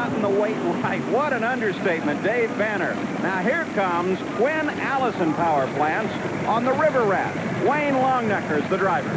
gotten the weight right. What an understatement, Dave Banner. Now here comes Twin Allison power plants on the River Rat. Wayne Longnecker's the driver.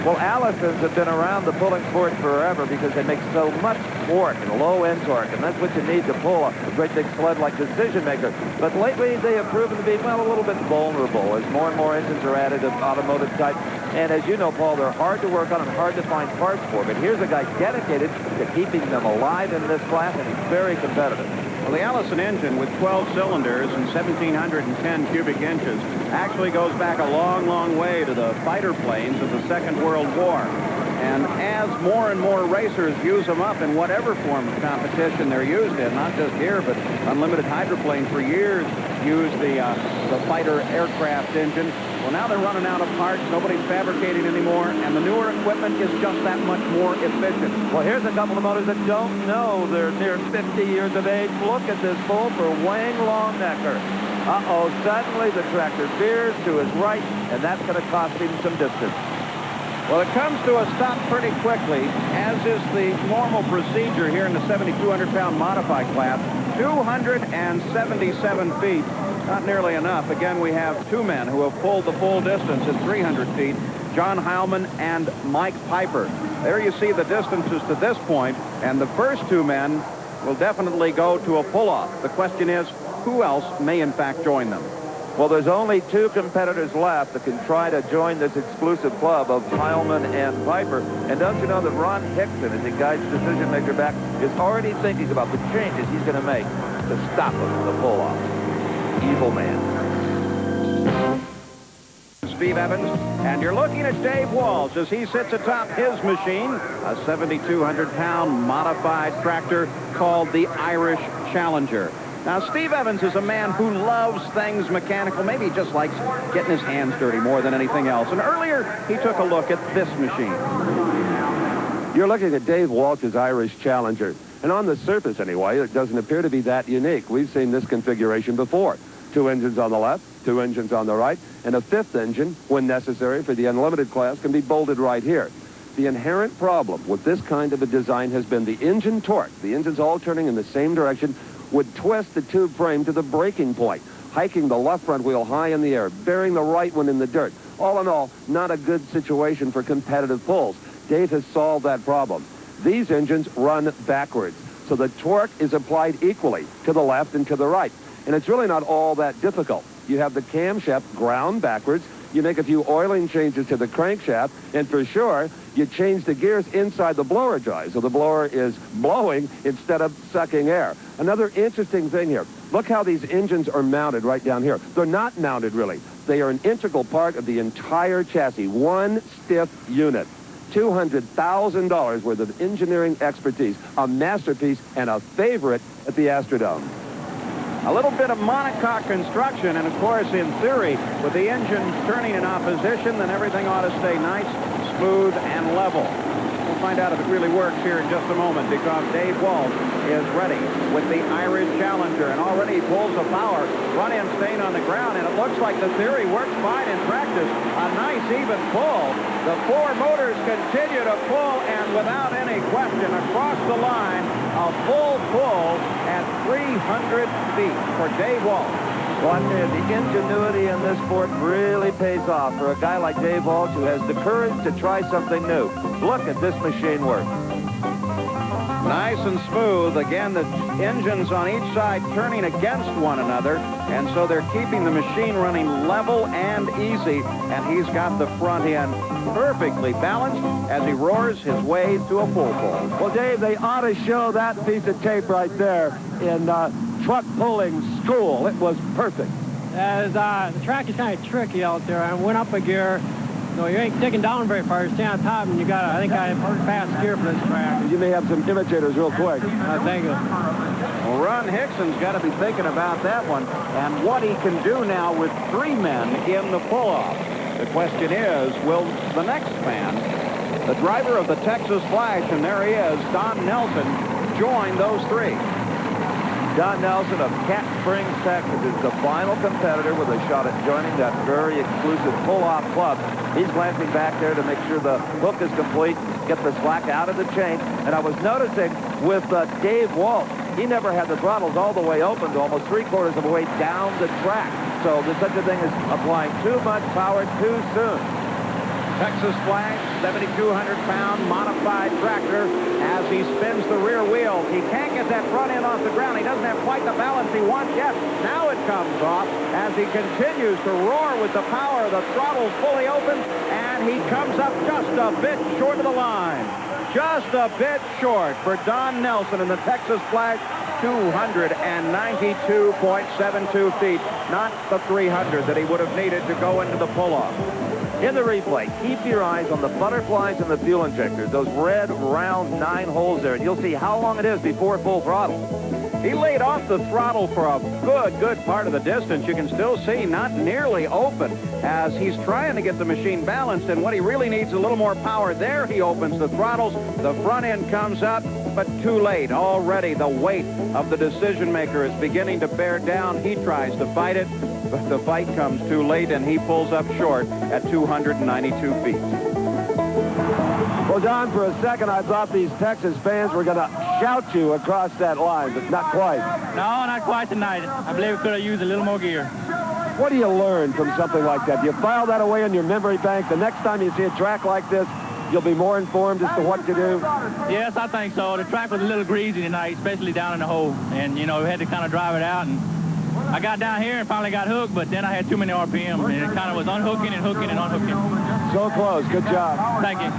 Well, Allisons have been around the pulling sport forever because they make so much torque and low-end torque, and that's what you need to pull a great big sled like Decision Maker. But lately, they have proven to be, well, a little bit vulnerable as more and more engines are added of automotive type. And as you know, Paul, they're hard to work on and hard to find parts for. But here's a guy dedicated to keeping them alive in this class, and he's very competitive. Well, the Allison engine with 12 cylinders and 1,710 cubic inches actually goes back a long, long way to the fighter planes of the Second World War. And as more and more racers use them up in whatever form of competition they're used in, not just here, but Unlimited Hydroplane for years used the fighter aircraft engine. Well, now they're running out of parts. Nobody's fabricating anymore, and the newer equipment is just that much more efficient. Well, here's a couple of motors that don't know they're near 50 years of age. Look at this pull for Wayne Longnecker. Uh-oh, suddenly the tractor veers to his right, and that's going to cost him some distance. Well, it comes to a stop pretty quickly, as is the normal procedure here in the 7,200-pound modified class. 277 feet. Not nearly enough. Again, we have two men who have pulled the full distance at 300 feet, John Heilman and Mike Piper. There you see the distances to this point, and the first two men will definitely go to a pull-off. The question is, who else may in fact join them? Well, there's only two competitors left that can try to join this exclusive club of Heilman and Piper. And don't you know that Ron Hickson, as he guides Decision Maker back, is already thinking about the changes he's going to make to stop him in the pull-off. Evil man. Steve Evans, and you're looking at Dave Walsh as he sits atop his machine, a 7,200-pound modified tractor called the Irish Challenger. Now, Steve Evans is a man who loves things mechanical. Maybe he just likes getting his hands dirty more than anything else. And earlier, he took a look at this machine. You're looking at Dave Walsh's Irish Challenger. And on the surface, anyway, it doesn't appear to be that unique. We've seen this configuration before. 2 engines on the left, 2 engines on the right, and a 5th engine, when necessary for the unlimited class, can be bolted right here. The inherent problem with this kind of a design has been the engine torque. The engines all turning in the same direction would twist the tube frame to the breaking point, hiking the left front wheel high in the air, burying the right one in the dirt. All in all, not a good situation for competitive pulls. Dave has solved that problem. These engines run backwards, so the torque is applied equally to the left and to the right. And it's really not all that difficult. You have the camshaft ground backwards, you make a few oiling changes to the crankshaft, and for sure, you change the gears inside the blower drive, so the blower is blowing instead of sucking air. Another interesting thing here, look how these engines are mounted right down here. They're not mounted, really. They are an integral part of the entire chassis, one stiff unit. $200,000 worth of engineering expertise, a masterpiece, and a favorite at the Astrodome. A little bit of monocoque construction, and of course, in theory, with the engine turning in opposition, then everything ought to stay nice, smooth, and level. We'll find out if it really works here in just a moment, because Dave Walsh is ready with the Irish Challenger, and already he pulls the power, front-end staying on the ground, and it looks like the theory works fine in practice. A nice, even pull. The 4 motors continue to pull, and without any question, across the line, a full pull at 300 feet for Dave Walsh. Well, I tell you, the ingenuity in this sport really pays off for a guy like Dave Walsh who has the courage to try something new. Look at this machine work. Nice and smooth. Again, the engines on each side turning against one another, and so they're keeping the machine running level and easy, and he's got the front end perfectly balanced as he roars his way to a full pull. Well, Dave, they ought to show that piece of tape right there in truck pulling school. It was perfect. As the track is kind of tricky out there. I went up a gear. No, you ain't digging down very far. You stay on top, and you got, I think I have fast gear for this track. You may have some imitators real quick. Thank you. Well, Ron Hickson's got to be thinking about that one and what he can do now with 3 men in the pull-off. The question is, will the next man, the driver of the Texas Flash, and there he is, Don Nelson, join those 3? Don Nelson of Cat Springs, Texas, is the final competitor with a shot at joining that very exclusive pull-off club. He's glancing back there to make sure the hook is complete, get the slack out of the chain. And I was noticing with Dave Walsh, he never had the throttles all the way open to almost 3/4 of the way down the track. So there's such a thing as applying too much power too soon. Texas flag, 7,200-pound modified tractor as he spins the rear wheel. He can't get that front end off the ground. He doesn't have quite the balance he wants yet. Now it comes off as he continues to roar with the power. The throttle's fully open, and he comes up just a bit short of the line. Just a bit short for Don Nelson in the Texas flag. 292.72 feet, not the 300 that he would have needed to go into the pull-off. In the replay, keep your eyes on the butterflies and the fuel injectors, those red, round 9 holes there, and you'll see how long it is before full throttle. He laid off the throttle for a good part of the distance. You can still see not nearly open as he's trying to get the machine balanced, and what he really needs is a little more power. There he opens the throttles. The front end comes up, but too late. Already the weight of the decision maker is beginning to bear down. He tries to fight it, but the fight comes too late, and he pulls up short at 292 feet. Well, Don, for a second, I thought these Texas fans were going to shout you across that line, but not quite. No, not quite tonight. I believe we could have used a little more gear. What do you learn from something like that? Do you file that away in your memory bank? The next time you see a track like this, you'll be more informed as to what to do? Yes, I think so. The track was a little greasy tonight, especially down in the hole. And, you know, we had to kind of drive it out. And I got down here and finally got hooked, but then I had too many RPM. And it kind of was unhooking and hooking and unhooking. So close. Good job. Thank you.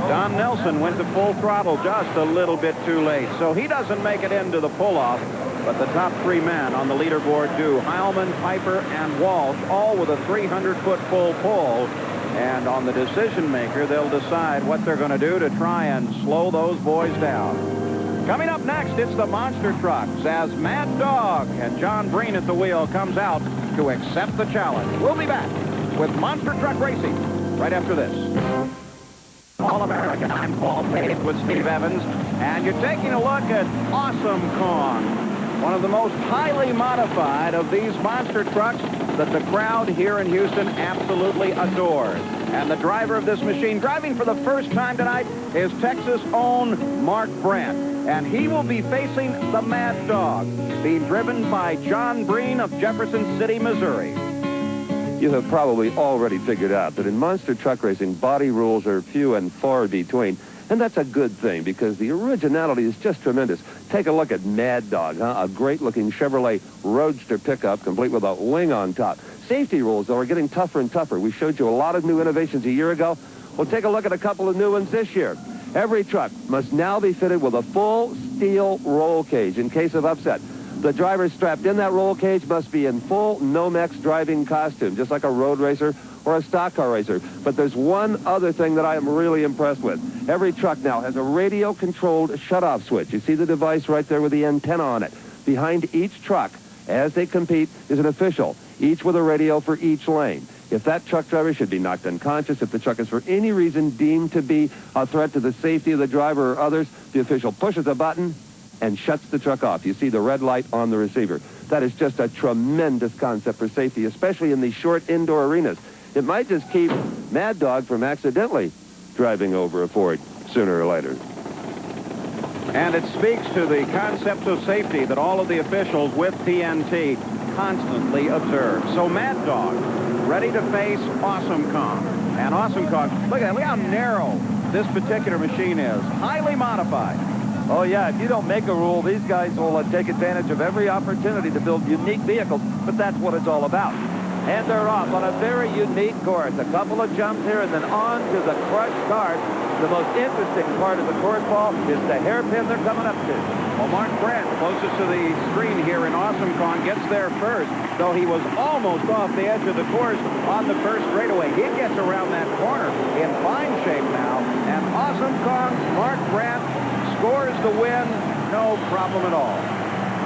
Don Nelson went to full throttle just a little bit too late, so he doesn't make it into the pull-off, but the top 3 men on the leaderboard do. Heilman, Piper, and Walsh, all with a 300-foot full pull. And on the decision maker, they'll decide what they're going to do to try and slow those boys down. Coming up next, it's the monster trucks as Mad Dog and John Breen at the wheel comes out to accept the challenge. We'll be back with Monster Truck Racing right after this. All-American, I'm Paul Pate with Steve Evans, and you're taking a look at Awesome Kong, one of the most highly modified of these monster trucks that the crowd here in Houston absolutely adores. And the driver of this machine, driving for the first time tonight, is Texas' own Mark BRANDT. And he will be facing the Mad Dog, being driven by John Breen of Jefferson City, Missouri. You have probably already figured out that in monster truck racing, body rules are few and far between. And that's a good thing because the originality is just tremendous. Take a look at Mad Dog, a great-looking Chevrolet Roadster pickup complete with a wing on top. Safety rules, though, are getting tougher and tougher. We showed you a lot of new innovations a year ago. We'll take a look at a couple of new ones this year. Every truck must now be fitted with a full steel roll cage in case of upset. The driver strapped in that roll cage must be in full Nomex driving costume, just like a road racer or a stock car racer. But there's one other thing that I am really impressed with. Every truck now has a radio-controlled shutoff switch. You see the device right there with the antenna on it. Behind each truck, as they compete, is an official, each with a radio for each lane. If that truck driver should be knocked unconscious, if the truck is for any reason deemed to be a threat to the safety of the driver or others, the official pushes a button and shuts the truck off. You see the red light on the receiver. That is just a tremendous concept for safety, especially in these short indoor arenas. It might just keep Mad Dog from accidentally driving over a Ford sooner or later. And it speaks to the concept of safety that all of the officials with TNT constantly observe. So Mad Dog, ready to face Awesome Kong. And Awesome Kong, look at that, look how narrow this particular machine is. Highly modified. Oh, yeah, if you don't make a rule, these guys will take advantage of every opportunity to build unique vehicles, but that's what it's all about. And they're off on a very unique course. A couple of jumps here and then on to the crushed cart. The most interesting part of the course, Paul, is the hairpin they're coming up to. Well, Mark BRANDT, closest to the screen here in Awesome Kong, gets there first, though he was almost off the edge of the course on the first straightaway. He gets around that corner in fine shape now, and Awesome Kong's Mark BRANDT scores the win, no problem at all.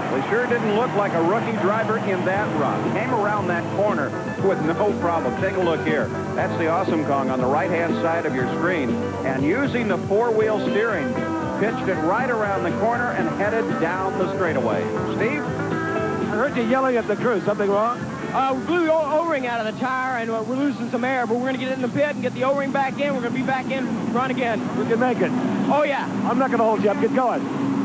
Well, he sure didn't look like a rookie driver in that run. Came around that corner with no problem. Take a look here. That's the Awesome Kong on the right-hand side of your screen. And using the four-wheel steering, pitched it right around the corner and headed down the straightaway. Steve? I heard you yelling at the crew. Something wrong? We blew the O-ring out of the tire, and we're losing some air, but we're going to get in the pit and get the O-ring back in. We're going to be back in, run again. We can make it. Oh, yeah. I'm not going to hold you up. Get going.